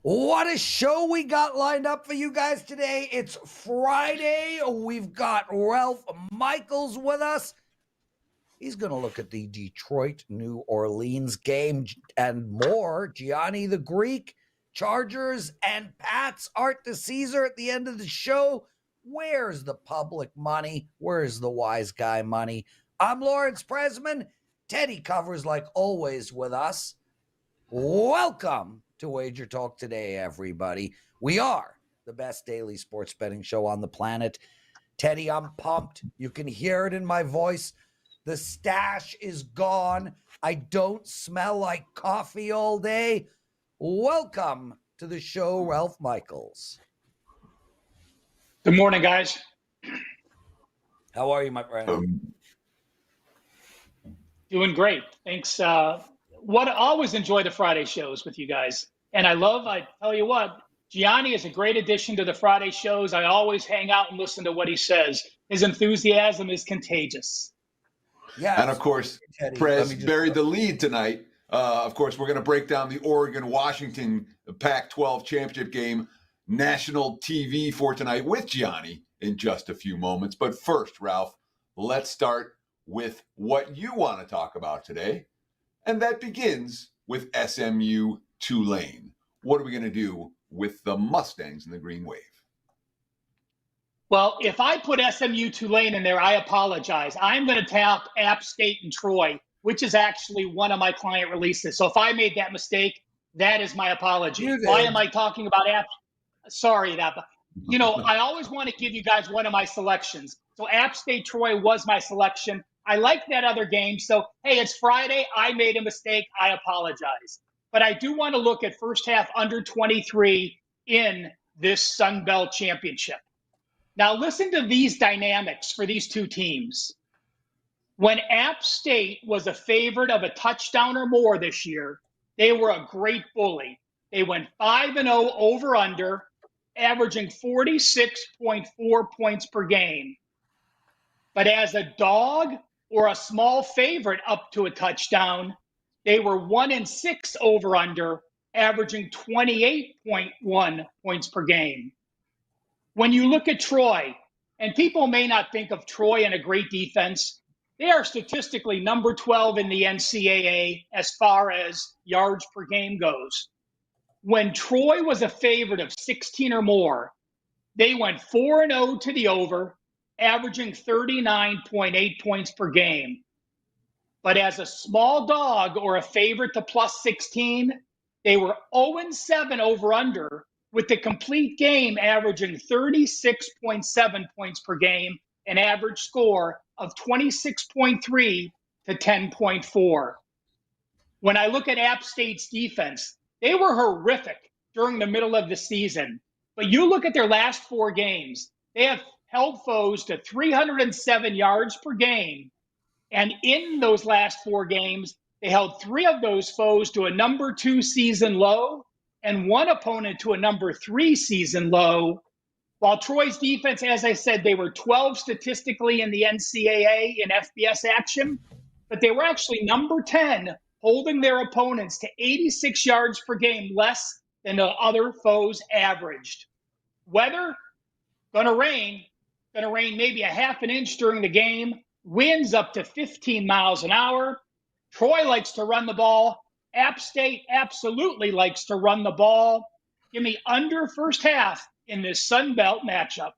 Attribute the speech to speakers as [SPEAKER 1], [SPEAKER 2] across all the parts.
[SPEAKER 1] What a show we got lined up for you guys today. It's Friday. We've got Ralph Michaels with us. He's going to look at the Detroit-New Orleans game and more. Gianni the Greek, Chargers, and Pats. Art DiCesare at the end of the show. Where's the public money? Where's the wise guy money? I'm Lawrence Presman. Teddy covers like always with us. Welcome to WagerTalk Today, everybody. We are the best daily sports betting show on the planet. Teddy, I'm pumped. You can hear it in my voice. The stash is gone. I don't smell like coffee all day. Welcome to the show, Ralph Michaels.
[SPEAKER 2] Good morning, guys.
[SPEAKER 1] How are you, my friend?
[SPEAKER 2] Doing great. Thanks. I always enjoy the Friday shows with you guys. And I tell you what, Gianni is a great addition to the Friday shows. I always hang out and listen to what he says. His enthusiasm is contagious.
[SPEAKER 3] Yeah. And of course, Prez buried the lead tonight. Of course, we're going to break down the Oregon-Washington Pac-12 championship game, national TV for tonight with Gianni in just a few moments. But first, Ralph, let's start with what you want to talk about today. And that begins with SMU Tulane. What are we going to do with the Mustangs and the Green Wave?
[SPEAKER 2] Well, if I put SMU Tulane in there, I apologize. I'm going to tap App State and Troy, which is actually one of my client releases. So if I made that mistake, that is my apology. Why am I talking about App? Sorry, I always want to give you guys one of my selections. So App State Troy was my selection. I like that other game. So, hey, it's Friday. I made a mistake. I apologize. But I do want to look at first half under 23 in this Sun Belt Championship. Now, listen to these dynamics for these two teams. When App State was a favorite of a touchdown or more this year, they were a great bully. They went 5-0 over-under, averaging 46.4 points per game. But as a dog or a small favorite up to a touchdown, they were 1-6 over-under, averaging 28.1 points per game. When you look at Troy, and people may not think of Troy and a great defense, they are statistically number 12 in the NCAA as far as yards per game goes. When Troy was a favorite of 16 or more, they went 4-0 to the over, averaging 39.8 points per game. But as a small dog or a favorite to plus 16, they were 0-7 over-under, with the complete game averaging 36.7 points per game, an average score of 26.3 to 10.4. When I look at App State's defense, they were horrific during the middle of the season. But you look at their last four games, they have held foes to 307 yards per game. And in those last four games, they held three of those foes to a number 2 season low and one opponent to a number 3 season low. While Troy's defense, as I said, they were 12 statistically in the NCAA in FBS action, but they were actually number 10, holding their opponents to 86 yards per game less than the other foes averaged. Weather, gonna rain maybe a half an inch during the game, winds up to 15 miles an hour. Troy likes to run the ball. App State absolutely likes to run the ball. Give me under first half in this Sun Belt matchup.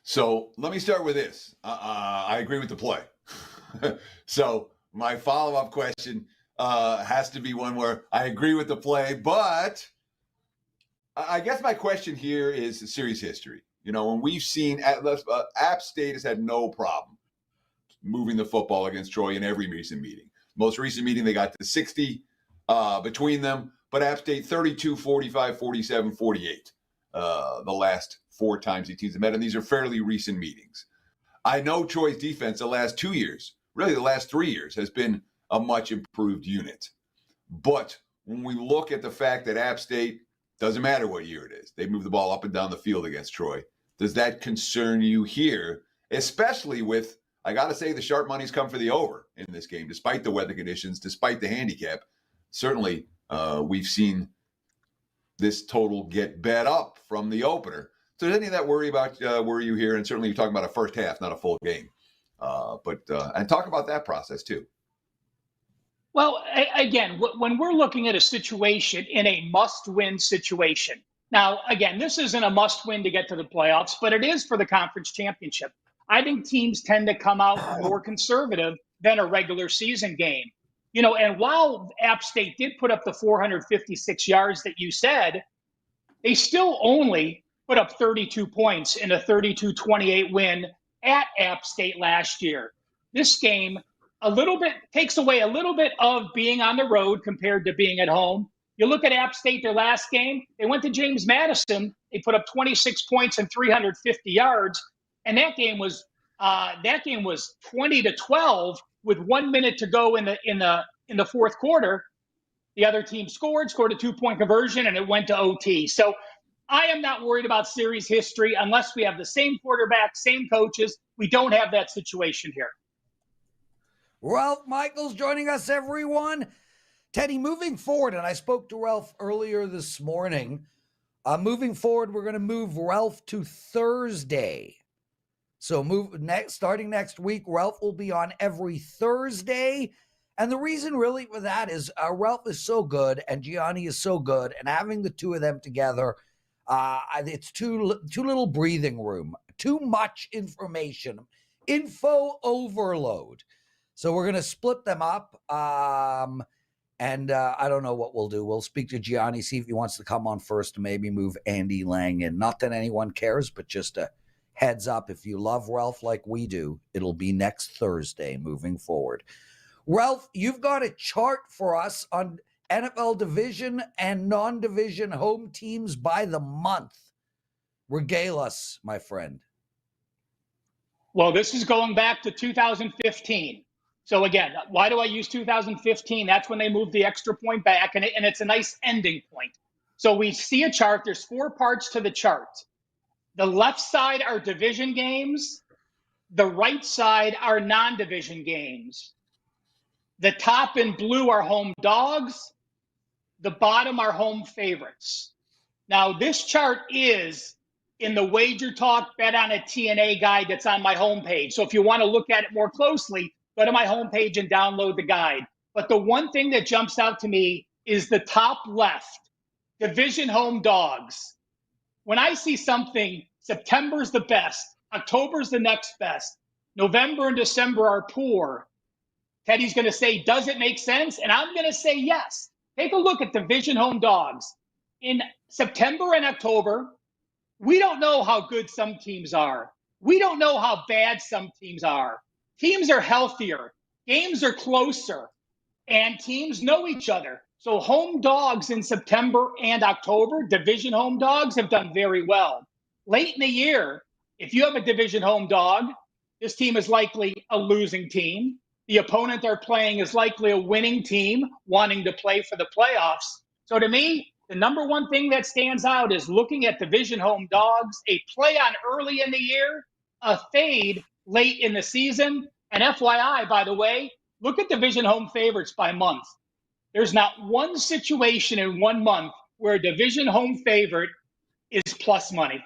[SPEAKER 3] So let me start with this. I agree with the play. So my follow-up question has to be one where I agree with the play, but I guess my question here is series history. When we've seen App State has had no problem moving the football against Troy in every recent meeting. Most recent meeting, they got to 60 between them, but App State 32, 45, 47, 48 the last four times these teams have met, and these are fairly recent meetings. I know Troy's defense the last 2 years, really the last 3 years, has been a much improved unit. But when we look at the fact that App State, doesn't matter what year it is, they move the ball up and down the field against Troy, does that concern you here, especially with, I got to say, the sharp money's come for the over in this game, despite the weather conditions, despite the handicap. Certainly, we've seen this total get bet up from the opener. So does any of that worry you here? And certainly you're talking about a first half, not a full game. And talk about that process too.
[SPEAKER 2] Well, again, when we're looking at a situation in a must-win situation, now, again, this isn't a must-win to get to the playoffs, but it is for the conference championship. I think teams tend to come out more conservative than a regular season game. And while App State did put up the 456 yards that you said, they still only put up 32 points in a 32-28 win at App State last year. This game takes away a little bit of being on the road compared to being at home. You look at App State, their last game, they went to James Madison. They put up 26 points and 350 yards, and that game was 20-12 with 1 minute to go in the fourth quarter. The other team scored a 2-point conversion, and it went to OT. So I am not worried about series history unless we have the same quarterback, same coaches. We don't have that situation here.
[SPEAKER 1] Ralph Michaels joining us, everyone. Teddy, moving forward, and I spoke to Ralph earlier this morning. Moving forward, we're going to move Ralph to Thursday. So starting next week, Ralph will be on every Thursday. And the reason really for that is Ralph is so good and Gianni is so good, and having the two of them together, it's too little breathing room, too much information, info overload. So we're going to split them up. And I don't know what we'll do. We'll speak to Gianni, see if he wants to come on first, and maybe move Andy Lang in. Not that anyone cares, but just a heads up. If you love Ralph like we do, it'll be next Thursday moving forward. Ralph, you've got a chart for us on NFL division and non-division home teams by the month. Regale us, my friend.
[SPEAKER 2] Well, this is going back to 2015. So again, why do I use 2015? That's when they moved the extra point back, and it's a nice ending point. So we see a chart. There's 4 parts to the chart. The left side are division games. The right side are non-division games. The top in blue are home dogs. The bottom are home favorites. Now, this chart is in the WagerTalk Bet on a TNA guide that's on my homepage. So if you want to look at it more closely, go to my homepage and download the guide. But the one thing that jumps out to me is the top left, division home dogs. When I see something, September's the best, October's the next best, November and December are poor, Teddy's going to say, does it make sense? And I'm going to say yes. Take a look at division home dogs. In September and October, we don't know how good some teams are. We don't know how bad some teams are. Teams are healthier. Games are closer. And teams know each other. So home dogs in September and October, division home dogs, have done very well. Late in the year, if you have a division home dog, this team is likely a losing team. The opponent they're playing is likely a winning team wanting to play for the playoffs. So to me, the number one thing that stands out is looking at division home dogs, a play on early in the year, a fade late in the season. And FYI, by the way, look at division home favorites by month. There's not one situation in 1 month where a division home favorite is plus money.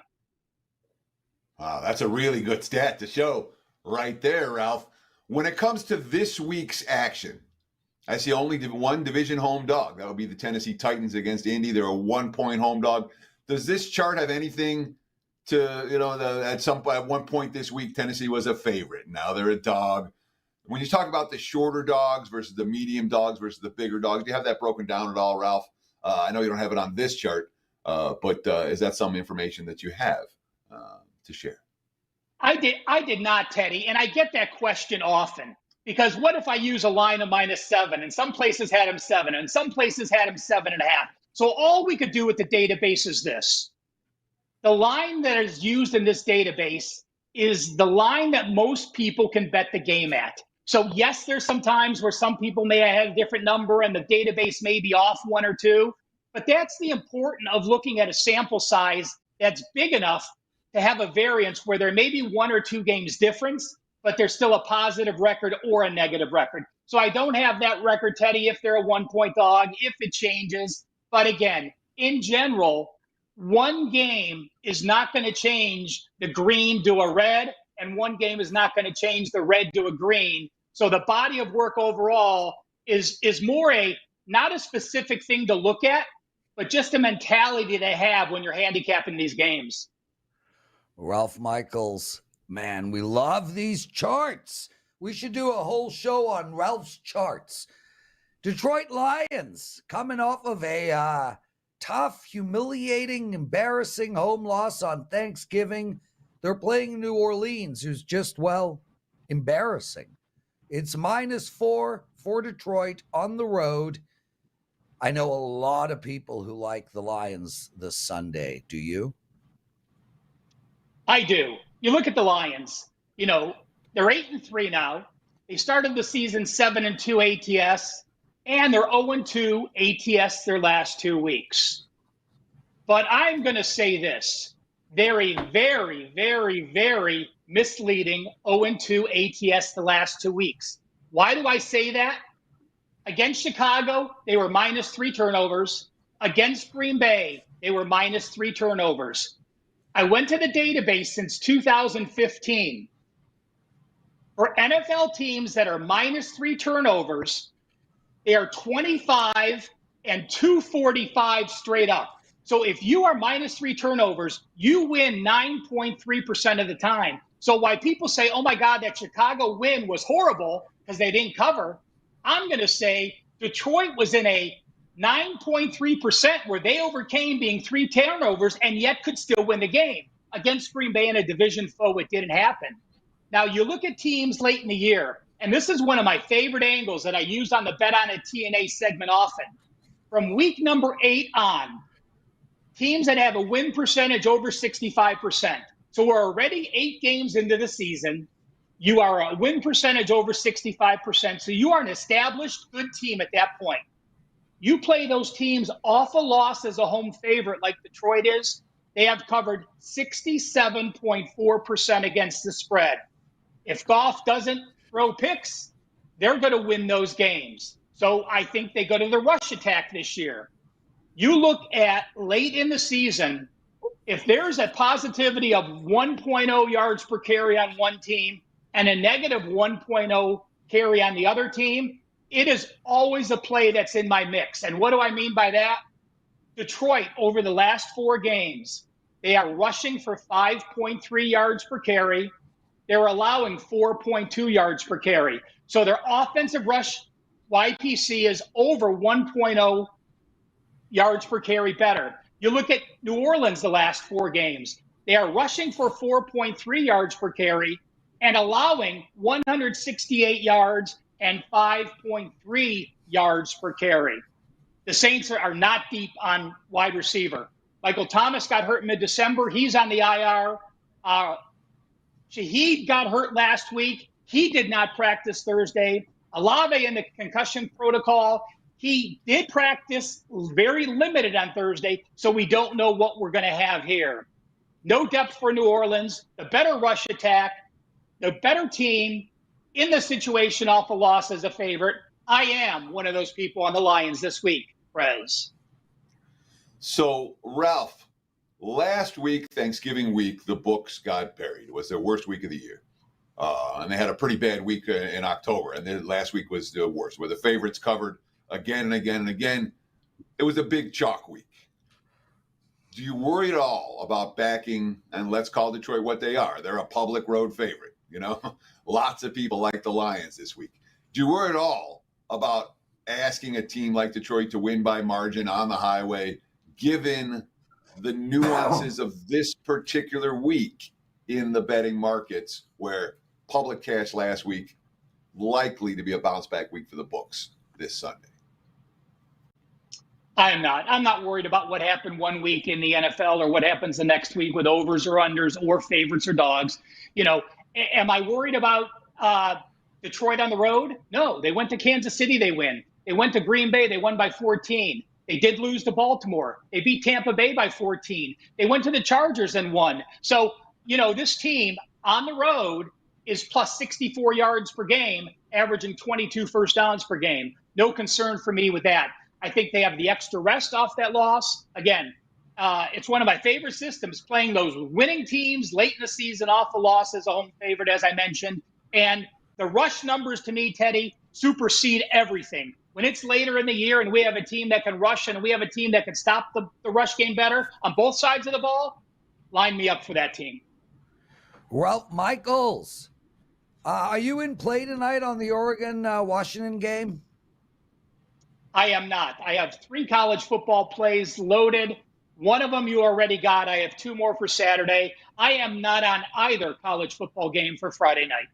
[SPEAKER 3] Wow, that's a really good stat to show right there, Ralph. When it comes to this week's action, I see only one division home dog. That would be the Tennessee Titans against Indy. They're a 1-point home dog. Does this chart have anything to, at one point this week, Tennessee was a favorite. Now they're a dog. When you talk about the shorter dogs versus the medium dogs versus the bigger dogs, do you have that broken down at all, Ralph? I know you don't have it on this chart, but is that some information that you have to share?
[SPEAKER 2] I did not, Teddy, and I get that question often, because what if I use a line of -7, and some places had him 7, and some places had him 7.5. So all we could do with the database is this. The line that is used in this database is the line that most people can bet the game at. So yes, there's some times where some people may have a different number and the database may be off 1 or 2, but that's the importance of looking at a sample size that's big enough to have a variance where there may be 1 or 2 games difference, but there's still a positive record or a negative record. So I don't have that record, Teddy, if they're a 1-point dog, if it changes. But again, in general, one game is not going to change the green to a red, and one game is not going to change the red to a green. So the body of work overall is more not a specific thing to look at, but just a mentality they have when you're handicapping these games.
[SPEAKER 1] Ralph Michaels, man, we love these charts. We should do a whole show on Ralph's charts. Detroit Lions coming off of a tough, humiliating, embarrassing home loss on Thanksgiving. They're playing New Orleans, who's just, well, embarrassing. It's -4 for Detroit on the road. I know a lot of people who like the Lions this Sunday. Do you?
[SPEAKER 2] I do. You look at the Lions, they're 8-3 now. They started the season 7-2 ATS, and they're 0-2 ATS their last 2 weeks. But I'm going to say this. They're a very, very, very misleading 0-2 ATS the last 2 weeks. Why do I say that? Against Chicago, they were -3 turnovers. Against Green Bay, they were -3 turnovers. I went to the database since 2015. For NFL teams that are -3 turnovers, they are 25 and 245 straight up. So if you are -3 turnovers, you win 9.3% of the time. So why people say, oh my God, that Chicago win was horrible because they didn't cover, I'm going to say Detroit was in a 9.3% where they overcame being 3 turnovers and yet could still win the game. Against Green Bay in a division foe, it didn't happen. Now, you look at teams late in the year, and this is one of my favorite angles that I use on the Bet on It TNA segment often. From week number 8 on, teams that have a win percentage over 65%. So we're already 8 games into the season. You are a win percentage over 65%. So you are an established good team at that point. You play those teams off a loss as a home favorite like Detroit is, they have covered 67.4% against the spread. If Goff doesn't throw picks, they're going to win those games. So I think they go to the rush attack this year. You look at late in the season, if there's a positivity of 1.0 yards per carry on one team and a negative 1.0 carry on the other team, it is always a play that's in my mix. And what do I mean by that? Detroit, over the last 4 games, they are rushing for 5.3 yards per carry. They're allowing 4.2 yards per carry. So their offensive rush YPC is over 1.0 yards per carry better. You look at New Orleans the last 4 games. They are rushing for 4.3 yards per carry and allowing 168 yards and 5.3 yards per carry. The Saints are not deep on wide receiver. Michael Thomas got hurt in mid-December. He's on the IR. Shaheed got hurt last week. He did not practice Thursday. Olave in the concussion protocol. He did practice very limited on Thursday, so we don't know what we're going to have here. No depth for New Orleans, the better rush attack, the better team in the situation off a loss as a favorite. I am one of those people on the Lions this week, Prez.
[SPEAKER 3] So, Ralph, last week, Thanksgiving week, the books got buried. It was their worst week of the year. And they had a pretty bad week in October. And then last week was the worst, where the favorites covered again and again and again. It was a big chalk week. Do you worry at all about backing, and let's call Detroit what they are? They're a public road favorite, Lots of people like the Lions this week. Do you worry at all about asking a team like Detroit to win by margin on the highway, given the nuances of this particular week in the betting markets, where public cash last week likely to be a bounce back week for the books this Sunday?
[SPEAKER 2] I'm not worried about what happened one week in the NFL or what happens the next week with overs or unders or favorites or dogs. Am I worried about Detroit on the road? No, they went to Kansas City, they win. They went to Green Bay, they won by 14. They did lose to Baltimore. They beat Tampa Bay by 14. They went to the Chargers and won. So, this team on the road is plus 64 yards per game, averaging 22 first downs per game. No concern for me with that. I think they have the extra rest off that loss. Again, it's one of my favorite systems, playing those winning teams late in the season off the loss as a home favorite, as I mentioned. And the rush numbers to me, Teddy, supersede everything. When it's later in the year and we have a team that can rush and we have a team that can stop the rush game better on both sides of the ball, line me up for that team.
[SPEAKER 1] Ralph Michaels, are you in play tonight on the Oregon-Washington game?
[SPEAKER 2] I am not. I have 3 college football plays loaded. One of them you already got. I have 2 more for Saturday. I am not on either college football game for Friday night.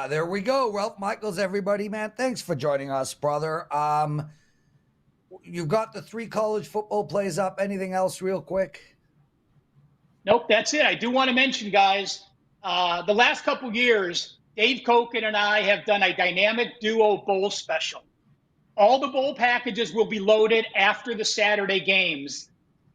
[SPEAKER 1] There we go. Ralph Michaels, everybody, man. Thanks for joining us, brother. You've got the 3 college football plays up. Anything else real quick?
[SPEAKER 2] Nope, that's it. I do want to mention, guys, the last couple years, Dave Koken and I have done a dynamic duo bowl special. All the bowl packages will be loaded after the Saturday games.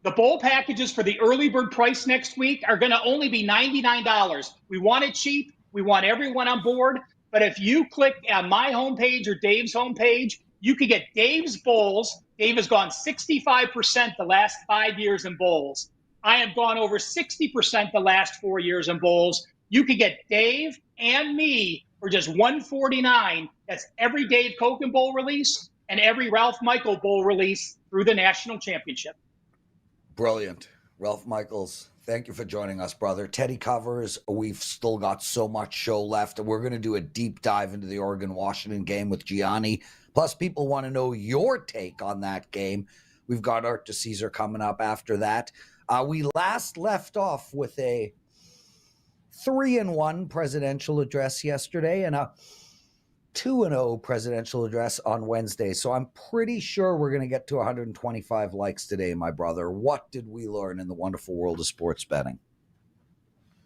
[SPEAKER 2] The bowl packages for the early bird price next week are going to only be $99. We want it cheap. We want everyone on board. But if you click on my homepage or Dave's homepage, you can get Dave's bowls. Dave has gone 65% the last 5 years in bowls. I have gone over 60% the last 4 years in bowls. You can get Dave and me for just $149. That's every Dave Koken bowl release and every Ralph Michael bowl release through the national championship.
[SPEAKER 1] Brilliant. Ralph Michaels, thank you for joining us, brother. Teddy covers. We've still got so much show left. We're going to do a deep dive into the Oregon-Washington game with Gianni. Plus, people want to know your take on that game. We've got Art DiCesare coming up after that. We last left off with a 3-1 presidential address yesterday and a 2-0 presidential address on Wednesday. So I'm pretty sure we're going to get to 125 likes today, my brother. What did we learn in the wonderful world of sports betting?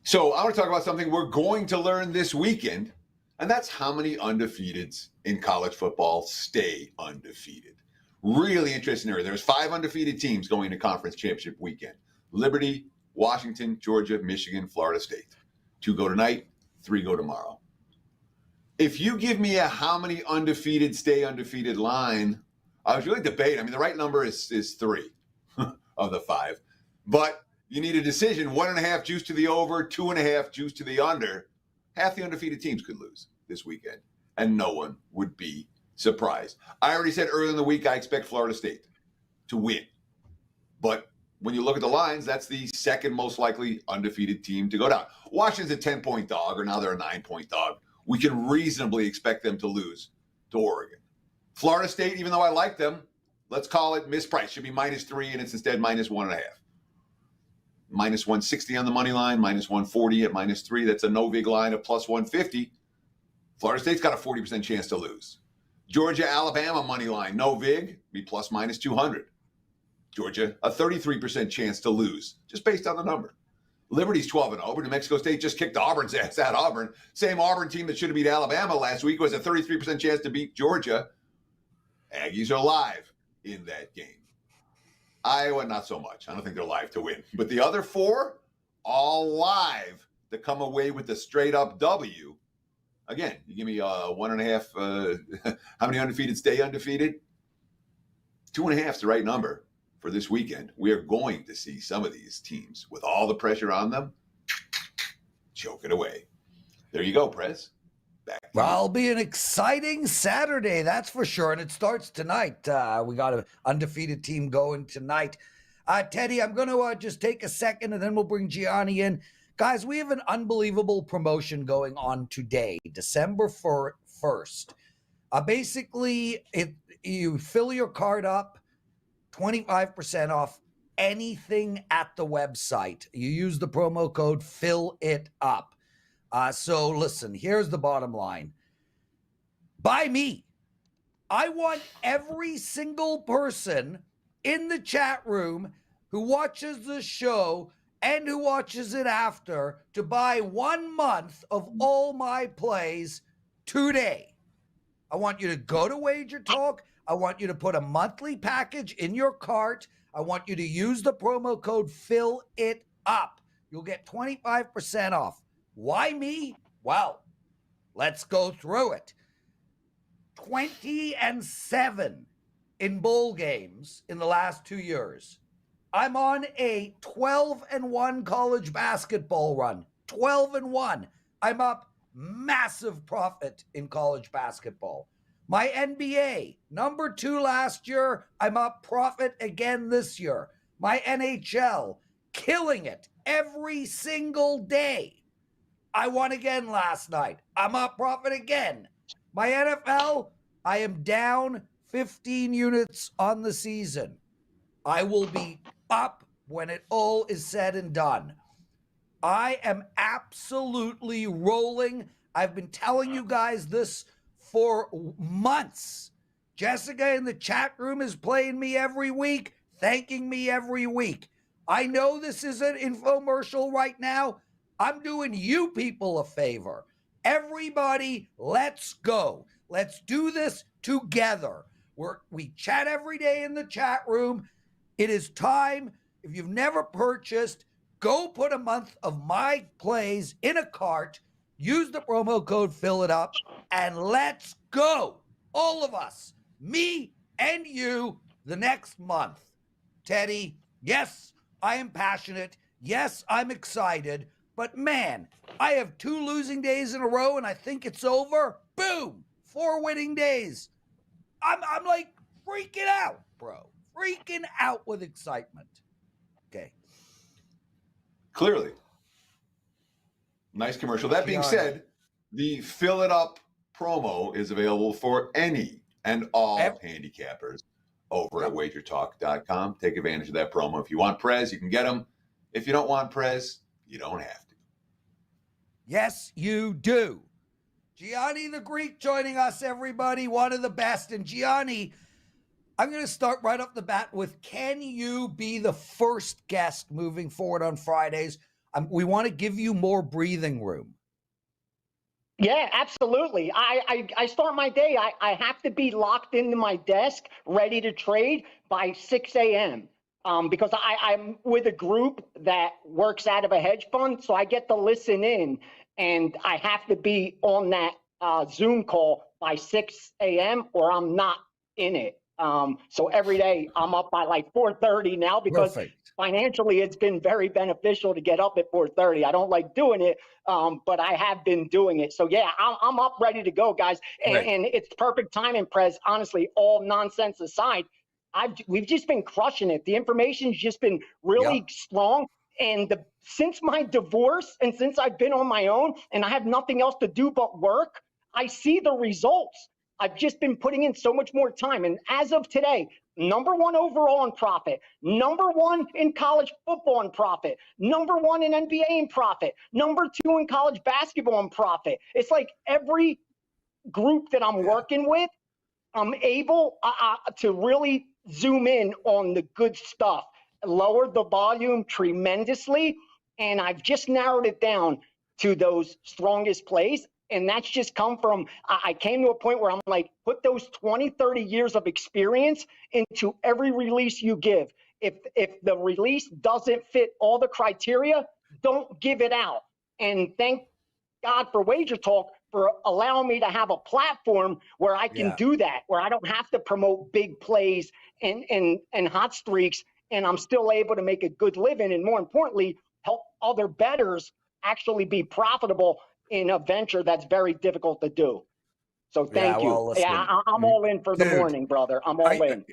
[SPEAKER 3] So I want to talk about something we're going to learn this weekend, and that's how many undefeateds in college football stay undefeated. Really interesting area. There's 5 undefeated teams going into conference championship weekend. Liberty, Washington, Georgia, Michigan, Florida State. 2 go tonight, 3 go tomorrow. If you give me a how many undefeated stay undefeated line, I was really debating. I mean, the right number is 3 of the 5. But you need a decision. 1.5 juice to the over, 2.5 juice to the under. Half the undefeated teams could lose this weekend, and no one would be surprised. I already said earlier in the week I expect Florida State to win. But when you look at the lines, that's the second most likely undefeated team to go down. Washington's a 10-point dog, or now they're a 9-point dog. We can reasonably expect them to lose to Oregon. Florida State, even though I like them, let's call it mispriced. Should be -3, and it's instead -1.5. -160 on the money line, -140 at -3. That's a no vig line of +150. Florida State's got a 40% chance to lose. Georgia, Alabama money line, no vig, be +-200. Georgia, a 33% chance to lose, just based on the number. Liberty's 12-0, but New Mexico State just kicked Auburn's ass at Auburn. Same Auburn team that should have beat Alabama last week was a 33% chance to beat Georgia. Aggies are live in that game. Iowa, not so much. I don't think they're live to win. But the other 4, all live to come away with the straight-up W. Again, you give me 1.5. How many undefeated stay undefeated? 2.5 is the right number. For this weekend, we are going to see some of these teams with all the pressure on them choke it away. There you go, Prez. Back.
[SPEAKER 1] Well, it'll be an exciting Saturday, that's for sure. And it starts tonight. We got an undefeated team going tonight. Teddy, I'm going to just take a second and then we'll bring Gianni in. Guys, we have an unbelievable promotion going on today, December 1st. Basically, you fill your card up, 25% off anything at the website. You use the promo code Fill It Up. So listen, here's the bottom line. By me. I want every single person in the chat room who watches the show and who watches it after to buy 1 month of all my plays today. I want you to go to WagerTalk. I want you to put a monthly package in your cart. I want you to use the promo code Fill It Up. You'll get 25% off. Why me? Well, let's go through it. 20-7 in bowl games in the last 2 years. I'm on a 12-1 college basketball run. 12-1. I'm up massive profit in college basketball. My NBA, number 2 last year. I'm up profit again this year. My NHL, killing it every single day. I won again last night. I'm up profit again. My NFL, I am down 15 units on the season. I will be up when it all is said and done. I am absolutely rolling. I've been telling you guys this for months. Jessica in the chat room is playing me every week, thanking me every week. I know this is an infomercial right now. I'm doing you people a favor. Everybody, let's go. Let's do this together. We chat every day in the chat room. It is time. If you've never purchased, go put a month of my plays in a cart, use the promo code, fill it up, and let's go. All of us, me and you, the next month. Teddy, yes, I am passionate. Yes, I'm excited. But man, I have 2 losing days in a row and I think it's over. Boom, 4 winning days. I'm like freaking out, bro. Freaking out with excitement. Okay.
[SPEAKER 3] Clearly. Nice commercial. That being said, the Fill It Up promo is available for any and all handicappers over at WagerTalk.com. Take advantage of that promo. If you want Prez, you can get them. If you don't want Prez, you don't have to.
[SPEAKER 1] Yes, you do. Gianni the Greek joining us, everybody. One of the best. And Gianni, I'm going to start right off the bat with, can you be the first guest moving forward on Fridays? We want to give you more breathing room.
[SPEAKER 4] Yeah, absolutely. I start my day. I have to be locked into my desk, ready to trade by 6 a.m. Because I'm with a group that works out of a hedge fund, so I get to listen in, and I have to be on that Zoom call by 6 a.m. or I'm not in it. So every day I'm up by like 4:30 now because financially it's been very beneficial to get up at 4:30. I don't like doing it, but I have been doing it. So yeah, I'm up ready to go, guys. And it's perfect timing, Prez. Honestly, all nonsense aside, we've just been crushing it. The information's just been really strong. And since my divorce and since I've been on my own and I have nothing else to do but work, I see the results. I've just been putting in so much more time. And as of today, #1 overall in profit, #1 in college football in profit, #1 in NBA in profit, #2 in college basketball in profit. It's like every group that I'm working with, I'm able to really zoom in on the good stuff, lowered the volume tremendously, and I've just narrowed it down to those strongest plays. And that's just come from, I came to a point where I'm like, put those 20, 30 years of experience into every release you give. If the release doesn't fit all the criteria, don't give it out. And thank God for WagerTalk for allowing me to have a platform where I can do that, where I don't have to promote big plays and hot streaks, and I'm still able to make a good living, and more importantly, help other bettors actually be profitable in a venture that's very difficult to do. So thank you.
[SPEAKER 1] Well, listen,
[SPEAKER 4] I'm all in for the morning, brother. I'm all in.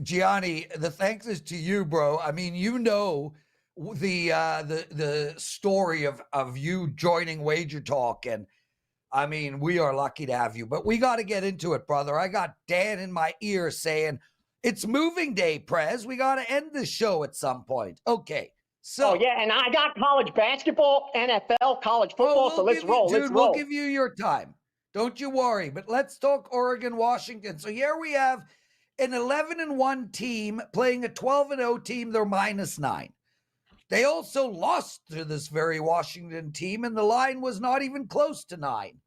[SPEAKER 1] Gianni, the thanks is to you, bro. I mean, you know the story of you joining WagerTalk, and I mean, we are lucky to have you. But we got to get into it, brother. I got Dan in my ear saying, it's moving day, Prez. We got to end this show at some point. Okay. So,
[SPEAKER 4] yeah, and I got college basketball, NFL, college football, so let's roll.
[SPEAKER 1] Dude, we'll give you your time. Don't you worry. But let's talk Oregon, Washington. So here we have an 11-1 team playing a 12-0 team. They're -9. They also lost to this very Washington team, and the line was not even close to 9.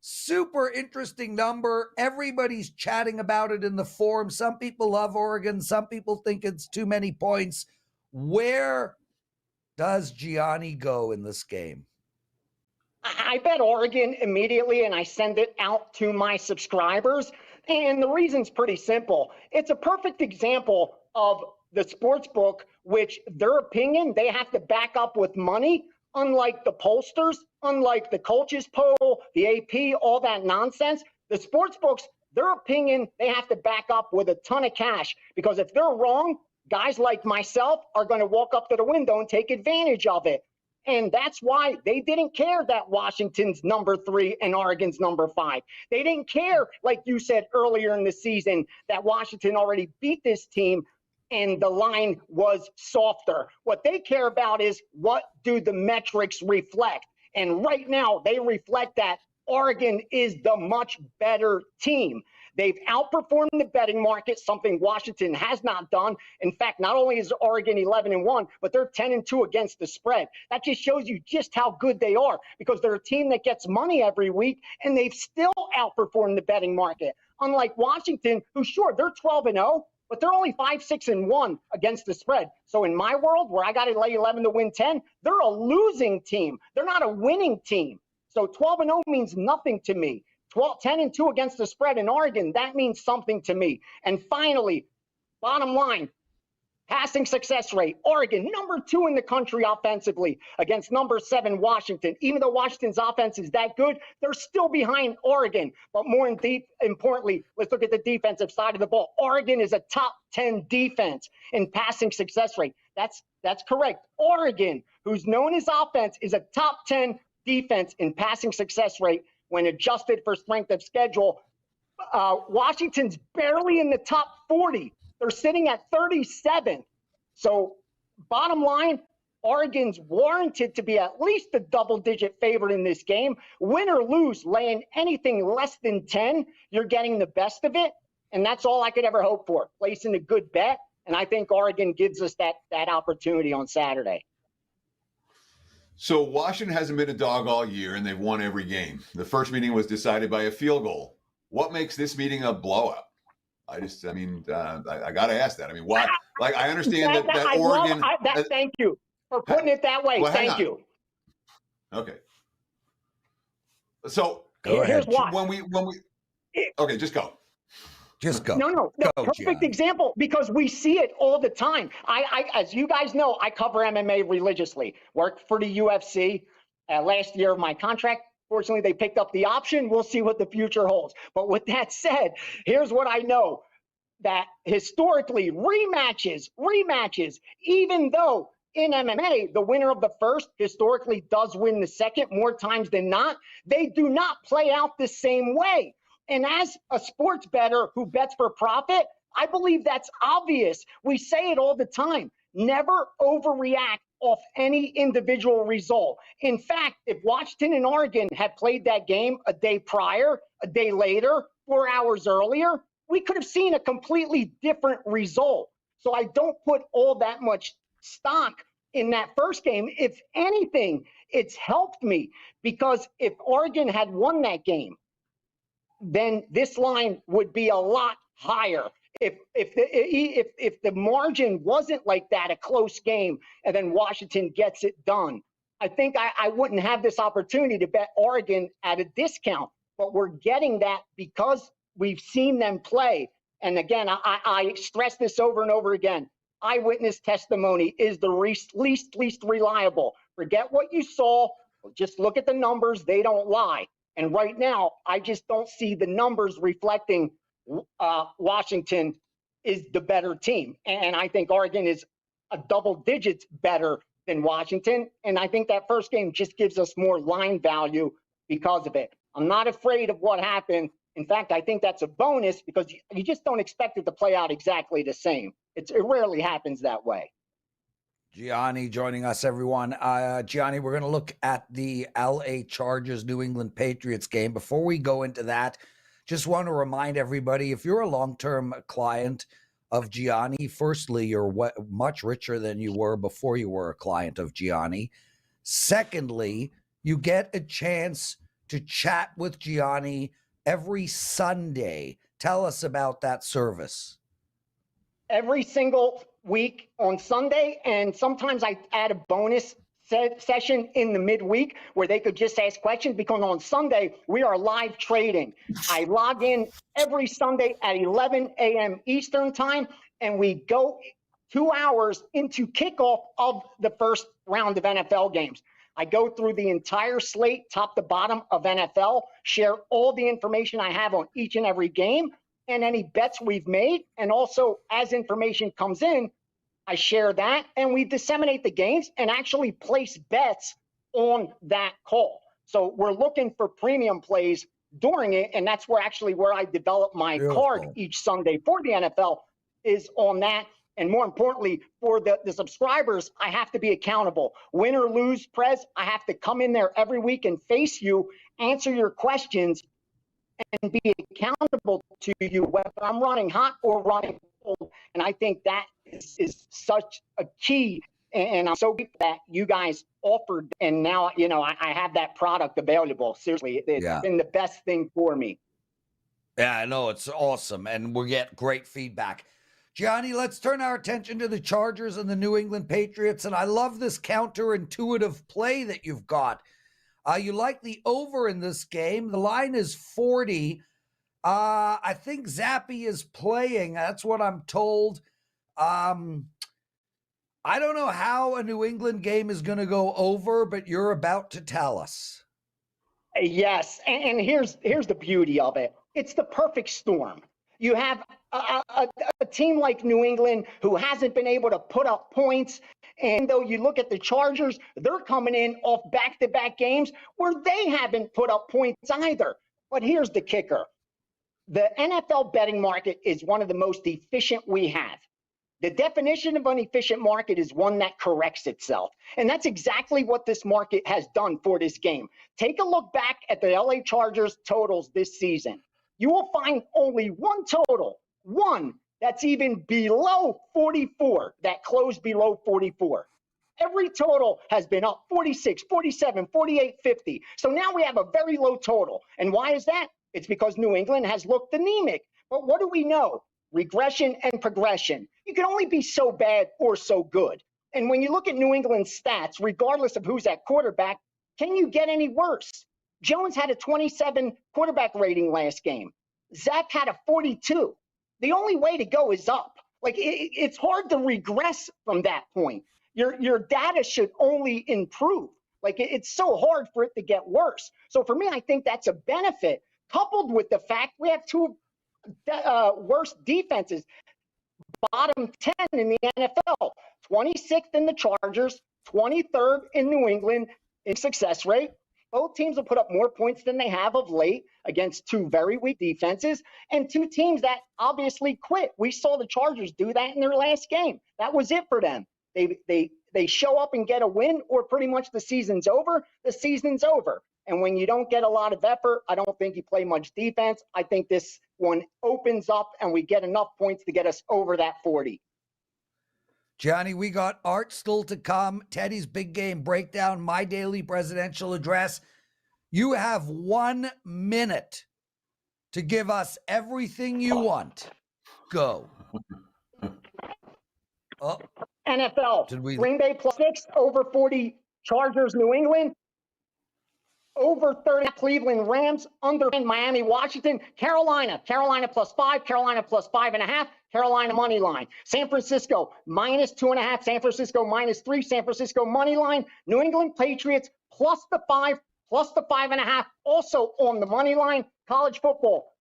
[SPEAKER 1] Super interesting number. Everybody's chatting about it in the forum. Some people love Oregon. Some people think it's too many points. Where does Gianni go in this game?
[SPEAKER 4] I bet Oregon immediately, and I send it out to my subscribers. And the reason's pretty simple. It's a perfect example of the sports book, which their opinion, they have to back up with money, unlike the pollsters, unlike the coaches poll, the AP, all that nonsense. The sports books, their opinion, they have to back up with a ton of cash, because if they're wrong, guys like myself are going to walk up to the window and take advantage of it. And that's why they didn't care that Washington's number 3 and Oregon's number 5. They didn't care, like you said earlier in the season, that Washington already beat this team and the line was softer. What they care about is, what do the metrics reflect? And right now they reflect that Oregon is the much better team. They've outperformed the betting market, something Washington has not done. In fact, not only is Oregon 11-1, but they're 10-2 against the spread. That just shows you just how good they are, because they're a team that gets money every week, and they've still outperformed the betting market. Unlike Washington, who, sure, they're 12-0, but they're only 5-6-1 against the spread. So in my world, where I got to lay 11 to win 10, they're a losing team. They're not a winning team. So 12-0 means nothing to me. 10-2 against the spread in Oregon, that means something to me. And finally, bottom line, passing success rate. Oregon, number 2 in the country offensively against number 7 Washington. Even though Washington's offense is that good, they're still behind Oregon. But more importantly, let's look at the defensive side of the ball. Oregon is a top 10 defense in passing success rate. That's correct. Oregon, who's known as offense, is a top 10 defense in passing success rate when adjusted for strength of schedule. Washington's barely in the top 40. They're sitting at 37. So bottom line, Oregon's warranted to be at least a double-digit favorite in this game. Win or lose, laying anything less than 10, you're getting the best of it. And that's all I could ever hope for, placing a good bet. And I think Oregon gives us that opportunity on Saturday.
[SPEAKER 3] So Washington hasn't been a dog all year, and they've won every game. The first meeting was decided by a field goal. What makes this meeting a blowout? I got to ask that. I mean, why? Like, I understand that Oregon.
[SPEAKER 4] Thank you for putting it that way.
[SPEAKER 3] Well,
[SPEAKER 4] thank you.
[SPEAKER 3] Okay. So
[SPEAKER 4] here's why.
[SPEAKER 3] Okay, just go.
[SPEAKER 4] Just go. No, perfect Gianni. Example, because we see it all the time. I as you guys know, I cover MMA religiously. Worked for the UFC last year of my contract. Fortunately, they picked up the option. We'll see what the future holds. But with that said, here's what I know. That historically, rematches, even though in MMA, the winner of the first historically does win the second more times than not, they do not play out the same way. And as a sports bettor who bets for profit, I believe that's obvious. We say it all the time. Never overreact off any individual result. In fact, if Washington and Oregon had played that game a day prior, a day later, 4 hours earlier, we could have seen a completely different result. So I don't put all that much stock in that first game. If anything, it's helped me, because if Oregon had won that game, then this line would be a lot higher. If the margin wasn't like that, a close game, and then Washington gets it done, I think I wouldn't have this opportunity to bet Oregon at a discount. But we're getting that because we've seen them play. And again, I stress this over and over again. Eyewitness testimony is the least reliable. Forget what you saw. Just look at the numbers. They don't lie. And right now, I just don't see the numbers reflecting Washington is the better team. And I think Oregon is a double digits better than Washington. And I think that first game just gives us more line value because of it. I'm not afraid of what happened. In fact, I think that's a bonus, because you just don't expect it to play out exactly the same. It rarely happens that way.
[SPEAKER 1] Gianni joining us, everyone. Gianni, we're going to look at the LA Chargers New England Patriots game. Before we go into that, just want to remind everybody, if you're a long-term client of Gianni, firstly, you're much richer than you were before you were a client of Gianni. Secondly, you get a chance to chat with Gianni every Sunday. Tell us about that service. Every
[SPEAKER 4] single week on Sunday, and sometimes I add a bonus session in the midweek where they could just ask questions, because on Sunday we are live trading. I log in every Sunday at 11 a.m. Eastern time, and we go 2 hours into kickoff of the first round of NFL games. I go through the entire slate, top to bottom of NFL, share all the information I have on each and every game and any bets we've made. And also, as information comes in, I share that, and we disseminate the games and actually place bets on that call. So we're looking for premium plays during it, and that's where I develop my card each Sunday for the NFL is on that. And more importantly, for the subscribers, I have to be accountable. Win or lose, Prez, I have to come in there every week and face you, answer your questions, and be accountable to you, whether I'm running hot or running cold. And I think that is such a key. And I'm so grateful that you guys offered. And now, I have that product available. Seriously, it's been the best thing for me.
[SPEAKER 1] Yeah, I know. It's awesome. And we get great feedback. Gianni, let's turn our attention to the Chargers and the New England Patriots. And I love this counterintuitive play that you've got. You like the over in this game. The line is 40. I think Zappe is playing. That's what I'm told. I don't know how a New England game is going to go over, but you're about to tell us.
[SPEAKER 4] Yes, and here's the beauty of it. It's the perfect storm. You have a team like New England who hasn't been able to put up points. And though you look at the Chargers, they're coming in off back-to-back games where they haven't put up points either. But here's the kicker. The NFL betting market is one of the most efficient we have. The definition of an efficient market is one that corrects itself. And that's exactly what this market has done for this game. Take a look back at the LA Chargers totals this season. You will find only one total, one that's even below 44, that closed below 44. Every total has been up 46, 47, 48, 50. So now we have a very low total. And why is that? It's because New England has looked anemic. But what do we know? Regression and progression. You can only be so bad or so good. And when you look at New England's stats, regardless of who's at quarterback, can you get any worse? Jones had a 27 quarterback rating last game. Zach had a 42. The only way to go is up. Like it's hard to regress from that point. Your data should only improve. Like it's so hard for it to get worse. So for me, I think that's a benefit, coupled with the fact we have two worst defenses, bottom 10 in the NFL, 26th in the Chargers, 23rd in New England in success rate. Both teams will put up more points than they have of late against two very weak defenses and two teams that obviously quit. We saw the Chargers do that in their last game. That was it for them. They show up and get a win, or pretty much the season's over. The season's over. And when you don't get a lot of effort, I don't think you play much defense. I think this one opens up and we get enough points to get us over that 40.
[SPEAKER 1] Gianni, we got Art still to come. Teddy's big game breakdown, my daily presidential address. You have 1 minute to give us everything you want. Go. Oh.
[SPEAKER 4] NFL. Green Bay +6, over 40 Chargers, New England. Over 30 Cleveland Rams, under Miami, Washington, Carolina +5, Carolina +5.5, Carolina money line. San Francisco -2.5, San Francisco -3, San Francisco money line. New England Patriots +5, +5.5, also on the money line. College football,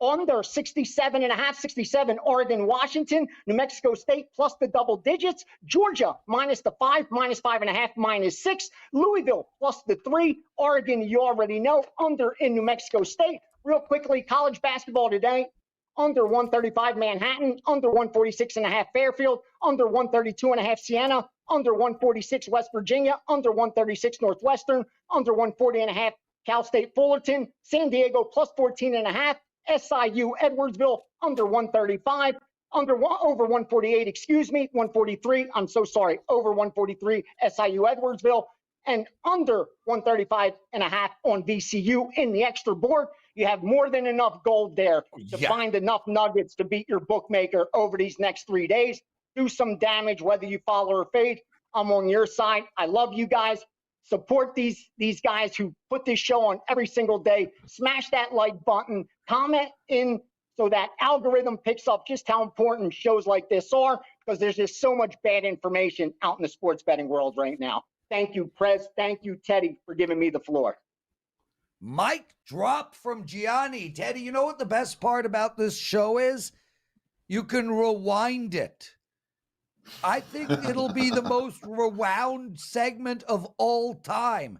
[SPEAKER 4] under 67.5, 67, Oregon, Washington, New Mexico State plus the double digits, Georgia -5, -5.5, -6, Louisville +3, Oregon, you already know, under in New Mexico State. Real quickly, college basketball today, under 135 Manhattan, under 146.5 Fairfield, under 132.5 Siena, under 146 West Virginia, under 136 Northwestern, under 140.5 Cal State Fullerton, San Diego +14.5, SIU Edwardsville under 135, over 148, 143. I'm so sorry, over 143 SIU Edwardsville, and under 135.5 on VCU in the extra board. You have more than enough gold there to find enough nuggets to beat your bookmaker over these next 3 days. Do some damage, whether you follow or fade. I'm on your side. I love you guys. Support these guys who put this show on every single day. Smash that like button. Comment in so that algorithm picks up just how important shows like this are, because there's just so much bad information out in the sports betting world right now. Thank you, Prez. Thank you, Teddy, for giving me the floor.
[SPEAKER 1] Mic drop from Gianni. Teddy, you know what the best part about this show is? You can rewind it. I think it'll be the most rewound segment of all time.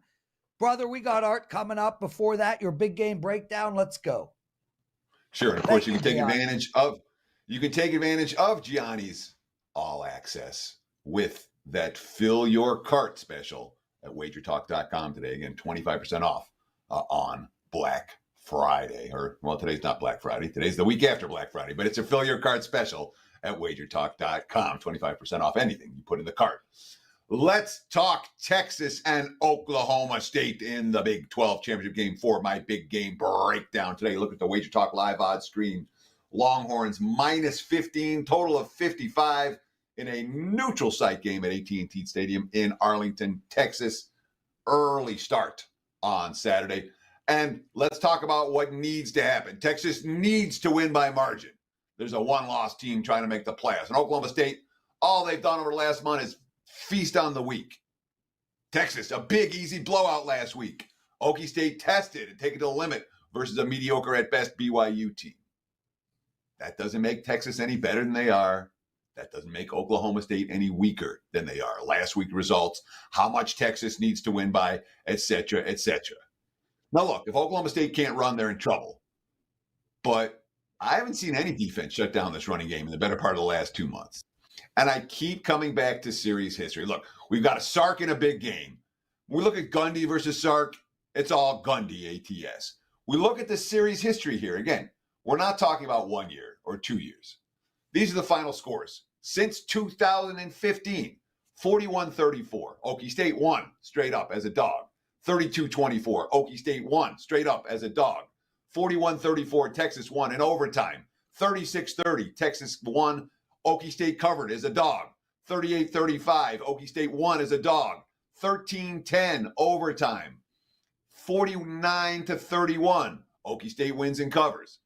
[SPEAKER 1] Brother, we got Art coming up. Before that, your big game breakdown. Let's go.
[SPEAKER 3] Sure. And of course, you can take advantage of Gianni's all access with that fill your cart special at WagerTalk.com today. Again, 25% off on Black Friday. Today's not Black Friday. Today's the week after Black Friday, but it's a fill your cart special at WagerTalk.com. 25% off anything you put in the cart. Let's talk Texas and Oklahoma State in the Big 12 championship game for my big game breakdown today. Look at the Wager Talk live odds screen. Longhorns minus 15, total of 55 in a neutral site game at AT&T Stadium in Arlington, Texas. Early start on Saturday. And let's talk about what needs to happen. Texas needs to win by margin. There's a one-loss team trying to make the playoffs. And Oklahoma State, all they've done over the last month is feast on the weak. Texas, a big, easy blowout last week. Okie State tested and taken to the limit versus a mediocre at best BYU team. That doesn't make Texas any better than they are. That doesn't make Oklahoma State any weaker than they are. Last week results, how much Texas needs to win by, et cetera, et cetera. Now, look, if Oklahoma State can't run, they're in trouble. But I haven't seen any defense shut down this running game in the better part of the last 2 months. And I keep coming back to series history. Look, we've got a Sark in a big game. We look at Gundy versus Sark, it's all Gundy ATS. We look at the series history here. Again, we're not talking about 1 year or 2 years. These are the final scores. Since 2015, 41-34. Okie State won straight up as a dog. 32-24. Okie State won straight up as a dog. 41-34. Texas won in overtime. 36-30. Texas won. Okie State covered as a dog. 38-35. Okie State won as a dog. 13-10 overtime. 49-31. Okie State wins and covers.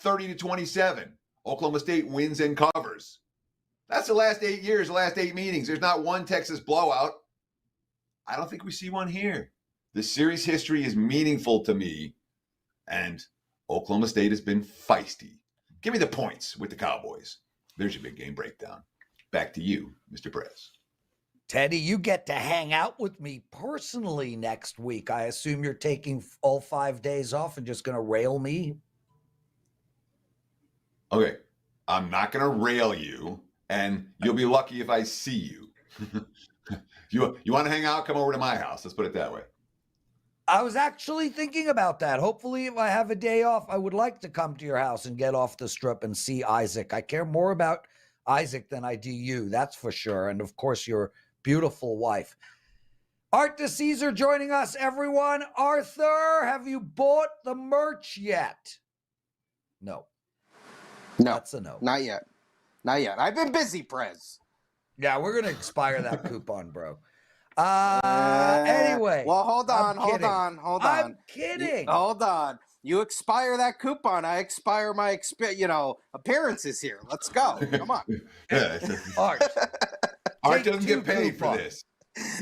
[SPEAKER 3] 30-27. Oklahoma State wins and covers. That's the last 8 years, the last 8 meetings. There's not one Texas blowout. I don't think we see one here. The series history is meaningful to me, and Oklahoma State has been feisty. Give me the points with the Cowboys. There's your big game breakdown. Back to you, Mr. Prez.
[SPEAKER 1] Teddy, you get to hang out with me personally next week. I assume you're taking all 5 days off and just going to rail me?
[SPEAKER 3] Okay, I'm not going to rail you, and you'll be lucky if I see you. You want to hang out? Come over to my house. Let's put it that way.
[SPEAKER 1] I was actually thinking about that. Hopefully, if I have a day off, I would like to come to your house and get off the strip and see Isaac. I care more about Isaac than I do you, that's for sure. And of course, your beautiful wife. Art DiCesare joining us, everyone. Arthur, have you bought the merch yet? No.
[SPEAKER 5] No.
[SPEAKER 1] That's a no.
[SPEAKER 5] Not yet. Not yet. I've been busy, Prez.
[SPEAKER 1] Yeah, we're going to expire that coupon, bro. Anyway.
[SPEAKER 5] Well, hold on.
[SPEAKER 1] I'm kidding.
[SPEAKER 5] Hold on. You expire that coupon. I expire my appearances here. Let's go. Come on.
[SPEAKER 1] Art.
[SPEAKER 3] Art doesn't get paid for this.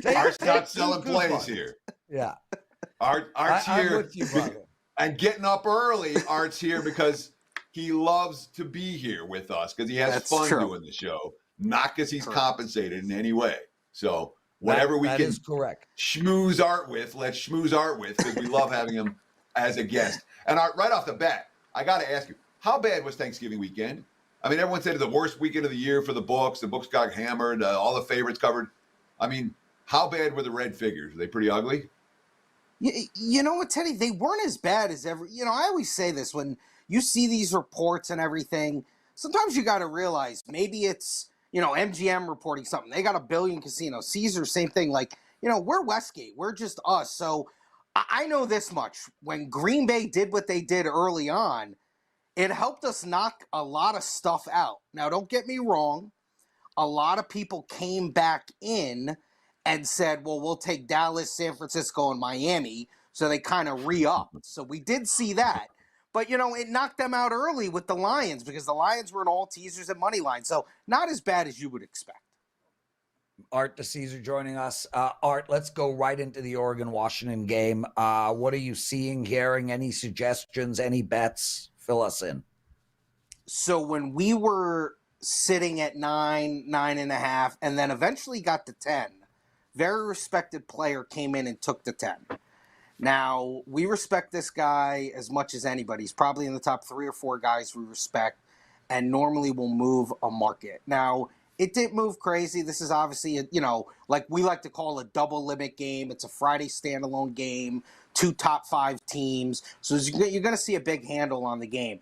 [SPEAKER 3] Art's not selling plays here.
[SPEAKER 1] Yeah.
[SPEAKER 3] Art's here.
[SPEAKER 1] I'm with you, brother.
[SPEAKER 3] And getting up early, Art's here because he loves to be here with us because he has fun doing the show, not because he's compensated in any way. So whatever we can schmooze Art with, let's schmooze Art with because we love having him as a guest. And Art, right off the bat, I got to ask you, how bad was Thanksgiving weekend? I mean, everyone said it's the worst weekend of the year for the books. The books got hammered. All the favorites covered. I mean, how bad were the red figures? Were they pretty ugly?
[SPEAKER 5] You know what, Teddy? They weren't as bad as ever. I always say this when you see these reports and everything. Sometimes you got to realize maybe it's, MGM reporting something. They got 1 billion casinos. Caesar, same thing. Like, we're Westgate. We're just us. So I know this much. When Green Bay did what they did early on, it helped us knock a lot of stuff out. Now, don't get me wrong. A lot of people came back in and said, well, we'll take Dallas, San Francisco, and Miami. So they kind of re-upped. So we did see that. But, it knocked them out early with the Lions because the Lions were in all teasers and money line. So not as bad as you would expect.
[SPEAKER 1] Art DiCesare joining us. Art, let's go right into the Oregon-Washington game. What are you seeing, hearing? Any suggestions, any bets? Fill us in.
[SPEAKER 5] So when we were sitting at 9.5, and then eventually got to 10, very respected player came in and took the 10. Now, we respect this guy as much as anybody. He's probably in the top 3 or 4 guys we respect and normally will move a market. Now, it didn't move crazy. This is obviously, like we like to call a double limit game. It's a Friday standalone game, 2 top 5 teams. So you're going to see a big handle on the game.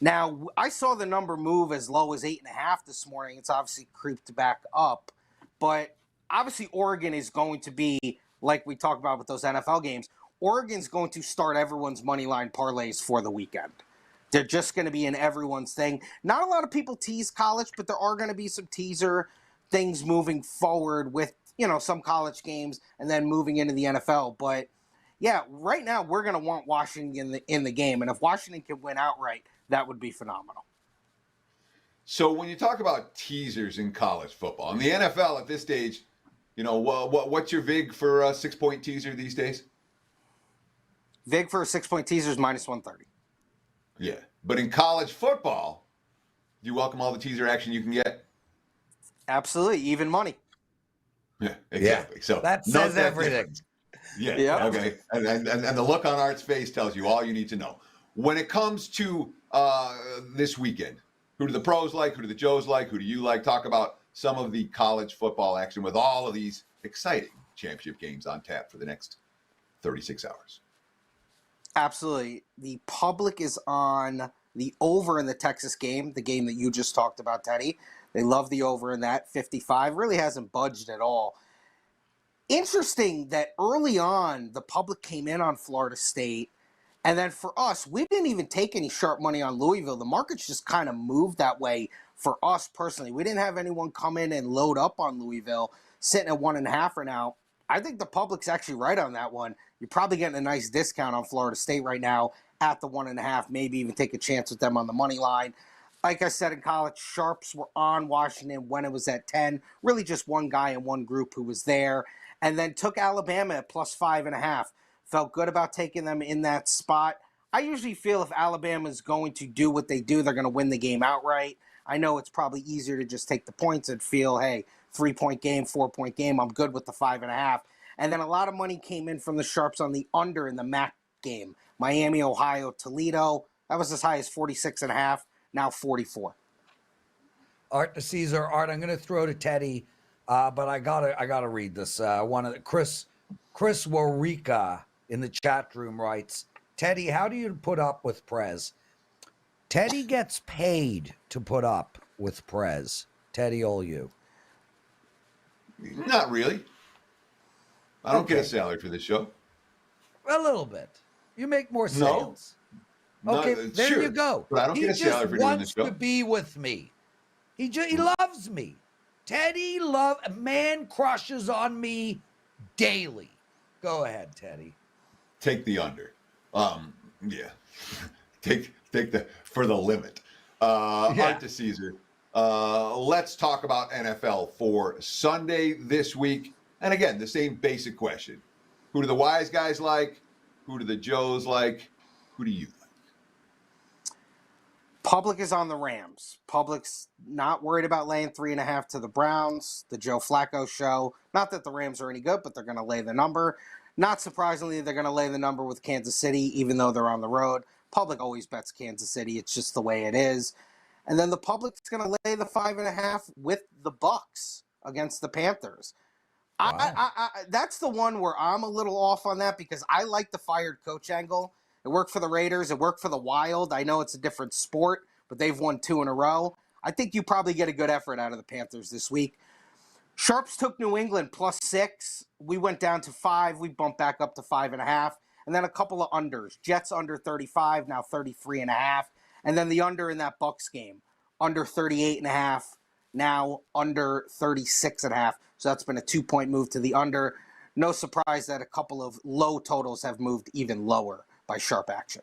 [SPEAKER 5] Now, I saw the number move as low as 8.5 this morning. It's obviously creeped back up. But obviously, Oregon is going to be, like we talked about with those NFL games, Oregon's going to start everyone's money line parlays for the weekend. They're just going to be in everyone's thing. Not a lot of people tease college, but there are going to be some teaser things moving forward with, some college games and then moving into the NFL. But, yeah, right now we're going to want Washington in the game. And if Washington can win outright, that would be phenomenal.
[SPEAKER 3] So when you talk about teasers in college football, in the NFL at this stage, what's your VIG for a 6-point teaser these days?
[SPEAKER 5] VIG for a 6-point teaser is -130.
[SPEAKER 3] Yeah. But in college football, do you welcome all the teaser action you can get?
[SPEAKER 5] Absolutely. Even money.
[SPEAKER 3] Yeah, exactly.
[SPEAKER 1] Yeah.
[SPEAKER 3] So
[SPEAKER 1] that says everything.
[SPEAKER 3] Yeah.
[SPEAKER 5] Yep.
[SPEAKER 3] Okay. And the look on Art's face tells you all you need to know. When it comes to this weekend, who do the pros like? Who do the Joes like? Who do you like? Talk about some of the college football action with all of these exciting championship games on tap for the next 36 hours.
[SPEAKER 5] Absolutely. The public is on the over in the Texas game, the game that you just talked about, Teddy. They love the over in that. 55 really hasn't budged at all. Interesting that early on, the public came in on Florida State. And then for us, we didn't even take any sharp money on Louisville. The markets just kind of moved that way for us personally. We didn't have anyone come in and load up on Louisville, sitting at 1.5 right now. I think the public's actually right on that one. You're probably getting a nice discount on Florida State right now at the 1.5, maybe even take a chance with them on the money line. Like I said in college, sharps were on Washington when it was at 10. Really just one guy in one group who was there. And then took Alabama at +5.5. Felt good about taking them in that spot. I usually feel if Alabama is going to do what they do, they're going to win the game outright. I know it's probably easier to just take the points and feel, hey, 3-point game, 4-point game, I'm good with the 5.5. And then a lot of money came in from the sharps on the under in the MAC game. Miami, Ohio, Toledo. That was as high as 46.5, now 44.
[SPEAKER 1] Art DiCesare. Art, I'm going to throw to Teddy, but I gotta read this. One of the Chris Warica in the chat room writes, Teddy, how do you put up with Prez? Teddy gets paid to put up with Prez. Teddy, all you.
[SPEAKER 3] Not really. I don't get a salary for this show.
[SPEAKER 1] A little bit. You make more sales.
[SPEAKER 3] No.
[SPEAKER 1] Okay, there
[SPEAKER 3] sure,
[SPEAKER 1] you go.
[SPEAKER 3] But I don't get a salary for doing this show.
[SPEAKER 1] He just wants to be with me. He loves me. Teddy man crushes on me daily. Go ahead, Teddy.
[SPEAKER 3] Take the under. Yeah. Take the for the limit. Art DiCesare. Let's talk about NFL for Sunday this week. And again, the same basic question. Who do the wise guys like? Who do the Joes like? Who do you like?
[SPEAKER 5] Public is on the Rams. Public's not worried about laying 3.5 to the Browns, the Joe Flacco show. Not that the Rams are any good, but they're going to lay the number. Not surprisingly, they're going to lay the number with Kansas City, even though they're on the road. Public always bets Kansas City. It's just the way it is. And then the public's going to lay the 5.5 with the Bucks against the Panthers.
[SPEAKER 1] Wow.
[SPEAKER 5] I that's the one where I'm a little off on that because I like the fired coach angle. It worked for the Raiders. It worked for the Wild. I know it's a different sport, but they've won 2 in a row. I think you probably get a good effort out of the Panthers this week. Sharps took New England +6. We went down to 5. We bumped back up to 5.5. And then a couple of unders. Jets under 35, now 33.5. And then the under in that Bucks game, under 38.5, now under 36.5. So that's been a 2-point move to the under. No surprise that a couple of low totals have moved even lower by sharp action.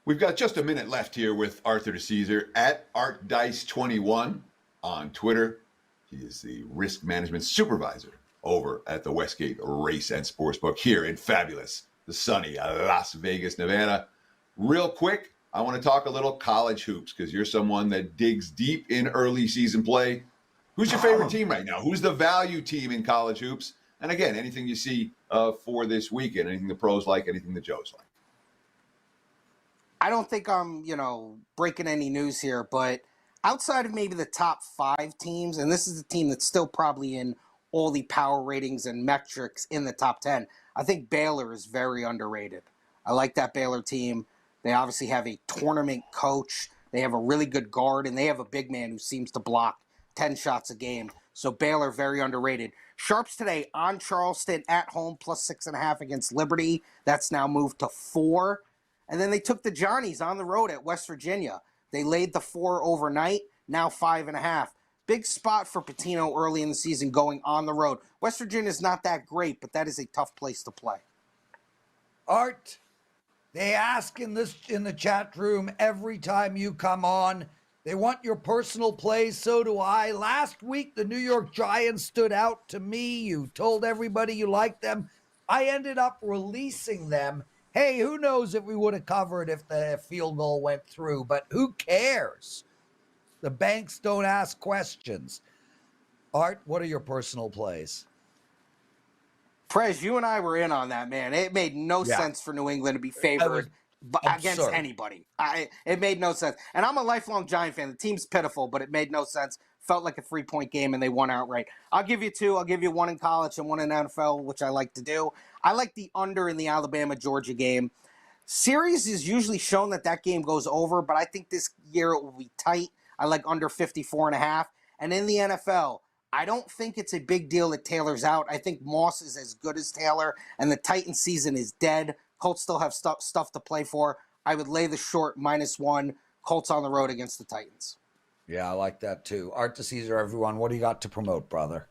[SPEAKER 3] We've got just a minute left here with Arthur DiCesare at ArtDice21 on Twitter. He is the risk management supervisor over at the Westgate Race and Sportsbook here in fabulous, the sunny Las Vegas, Nevada. Real quick, I want to talk a little college hoops because you're someone that digs deep in early season play. Who's your favorite team right now? Who's the value team in college hoops? And again, anything you see for this weekend, anything the pros like, anything the Joes like.
[SPEAKER 5] I don't think I'm, breaking any news here, but outside of maybe the top 5 teams, and this is a team that's still probably in all the power ratings and metrics in the top 10, I think Baylor is very underrated. I like that Baylor team. They obviously have a tournament coach. They have a really good guard, and they have a big man who seems to block 10 shots a game. So Baylor, very underrated. Sharps today on Charleston at home, plus 6.5 against Liberty. That's now moved to 4. And then they took the Johnnies on the road at West Virginia. They laid the 4 overnight, now 5.5. Big spot for Pitino early in the season going on the road. West Virginia is not that great, but that is a tough place to play.
[SPEAKER 1] Art, they ask in the chat room every time you come on. They want your personal plays, so do I. Last week, the New York Giants stood out to me. You told everybody you liked them. I ended up releasing them. Hey, who knows if we would have covered if the field goal went through, but who cares? The banks don't ask questions. Art, what are your personal plays?
[SPEAKER 5] Prez, you and I were in on that, man. It made no sense for New England to be favored against anybody. It made no sense. And I'm a lifelong Giant fan. The team's pitiful, but it made no sense. Felt like a 3-point game, and they won outright. I'll give you 2. I'll give you 1 in college and 1 in NFL, which I like to do. I like the under in the Alabama-Georgia game. Series is usually shown that game goes over, but I think this year it will be tight. I like under 54.5. And in the NFL, I don't think it's a big deal that Taylor's out. I think Moss is as good as Taylor, and the Titans season is dead. Colts still have stuff to play for. I would lay the short -1. Colts on the road against the Titans.
[SPEAKER 1] Yeah, I like that too. Art DiCesare, everyone. What do you got to promote, brother?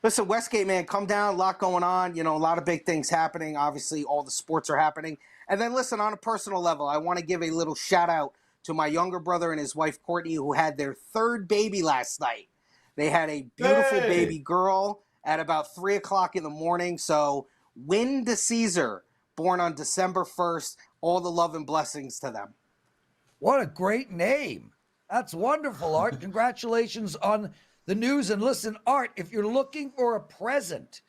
[SPEAKER 5] Listen, Westgate, man, come down. A lot going on. A lot of big things happening. Obviously, all the sports are happening. And then, listen, on a personal level, I want to give a little shout-out to my younger brother and his wife, Courtney, who had their 3rd baby last night. They had a beautiful baby girl at about 3 o'clock in the morning. So, Win DiCesare, born on December 1st. All the love and blessings to them.
[SPEAKER 1] What a great name. That's wonderful, Art. Congratulations on the news. And listen, Art, if you're looking for a present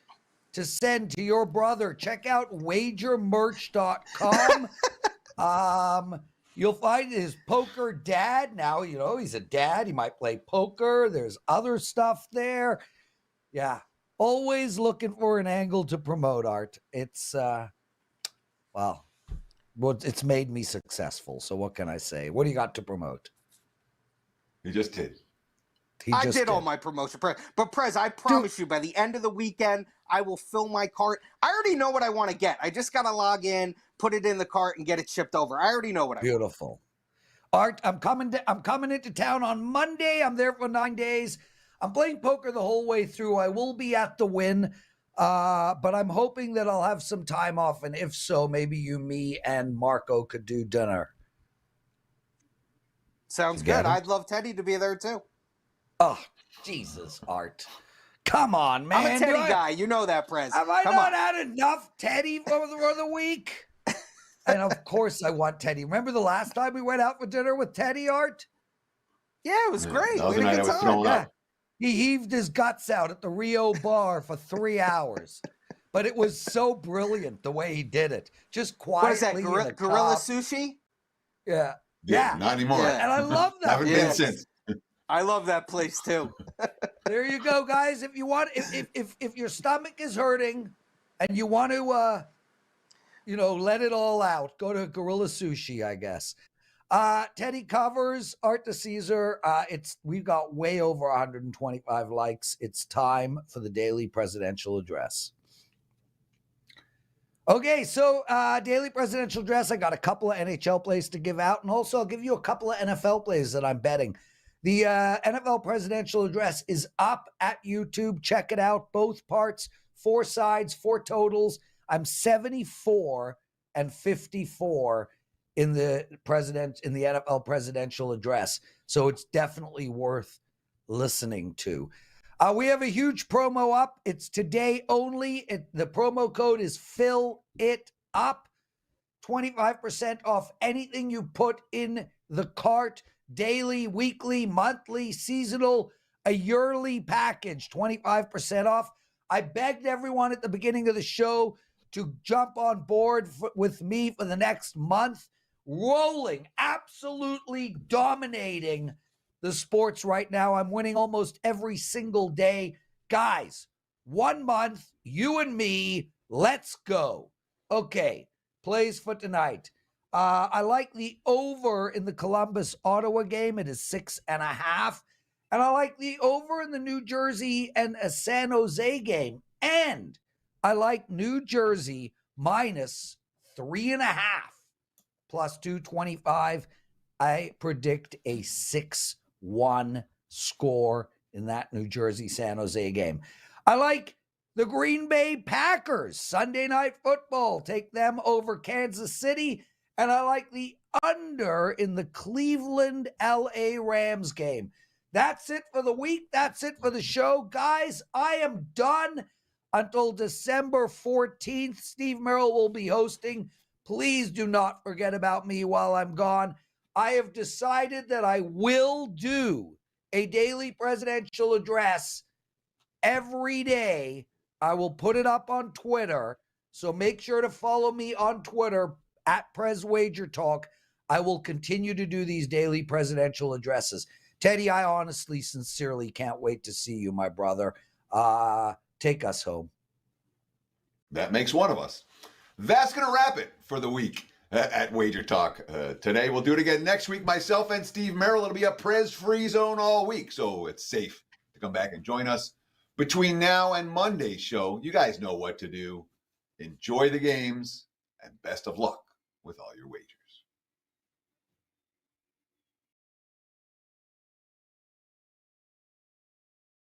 [SPEAKER 1] to send to your brother, check out wagermerch.com. You'll find his poker dad. Now, he's a dad. He might play poker. There's other stuff there. Yeah. Always looking for an angle to promote, Art. It's, it's made me successful. So what can I say? What do you got to promote?
[SPEAKER 3] He just did.
[SPEAKER 5] I did all my promotion. But, Prez, I promise you, by the end of the weekend, I will fill my cart. I already know what I want to get. I just got to log in, put it in the cart, and get it shipped over. I already know what I want.
[SPEAKER 1] Beautiful. Art, I'm coming into town on Monday. I'm there for 9 days. I'm playing poker the whole way through. I will be at the Win, but I'm hoping that I'll have some time off. And if so, maybe you, me, and Marco could do dinner.
[SPEAKER 5] Sounds good. I'd love Teddy to be there, too.
[SPEAKER 1] Oh, Jesus, Art. Come on, man.
[SPEAKER 5] I'm a Teddy guy. You know that, Prez.
[SPEAKER 1] Have I not had enough Teddy for the week? And, of course, I want Teddy. Remember the last time we went out for dinner with Teddy, Art?
[SPEAKER 5] Yeah, it was great.
[SPEAKER 3] That was the night I was thrown up.
[SPEAKER 1] He heaved his guts out at the Rio bar for 3 hours. But it was so brilliant the way he did it. Just quietly.
[SPEAKER 5] What is that, Gorilla Sushi?
[SPEAKER 1] Yeah.
[SPEAKER 3] Not anymore.
[SPEAKER 1] Yeah. And I love that.
[SPEAKER 3] Haven't been since.
[SPEAKER 5] I love that place too.
[SPEAKER 1] There you go, guys. If you want, if your stomach is hurting and you want to, let it all out, go to Gorilla Sushi, I guess. Teddy covers, Art DiCesare. We've got way over 125 likes. It's time for the daily presidential address. Okay, so daily presidential address. I got a couple of NHL plays to give out, and also I'll give you a couple of NFL plays that I'm betting. The NFL presidential address is up at YouTube. Check it out. Both parts, 4 sides, 4 totals. I'm 74 and 54 in the NFL presidential address. So it's definitely worth listening to. We have a huge promo up. It's today only. The promo code is Fill It Up. 25% off anything you put in the cart. Daily, weekly, monthly, seasonal, a yearly package. 25% off. I begged everyone at the beginning of the show to jump on board with me for the next month. Rolling, absolutely dominating the sports right now. I'm winning almost every single day. Guys, 1 month, you and me, let's go. Okay, plays for tonight. I like the over in the Columbus-Ottawa game. It is 6.5. And I like the over in the New Jersey and a San Jose game. And I like New Jersey minus 3.5 plus 225. I predict a 6-1 score in that New Jersey-San Jose game. I like the Green Bay Packers, Sunday Night Football. Take them over Kansas City. And I like the under in the Cleveland LA Rams game. That's it for the week. That's it for the show. Guys, I am done until December 14th. Steve Merrill will be hosting. Please do not forget about me while I'm gone. I have decided that I will do a daily presidential address every day. I will put it up on Twitter. So make sure to follow me on Twitter at Prez WagerTalk. I will continue to do these daily presidential addresses. Teddy, I honestly, sincerely can't wait to see you, my brother. Take us home.
[SPEAKER 3] That makes one of us. That's going to wrap it for the week at Wager Talk today. We'll do it again next week. Myself and Steve Merrill. It'll be a Prez free zone all week, so it's safe to come back and join us. Between now and Monday's show, you guys know what to do. Enjoy the games, and best of luck with all your wagers.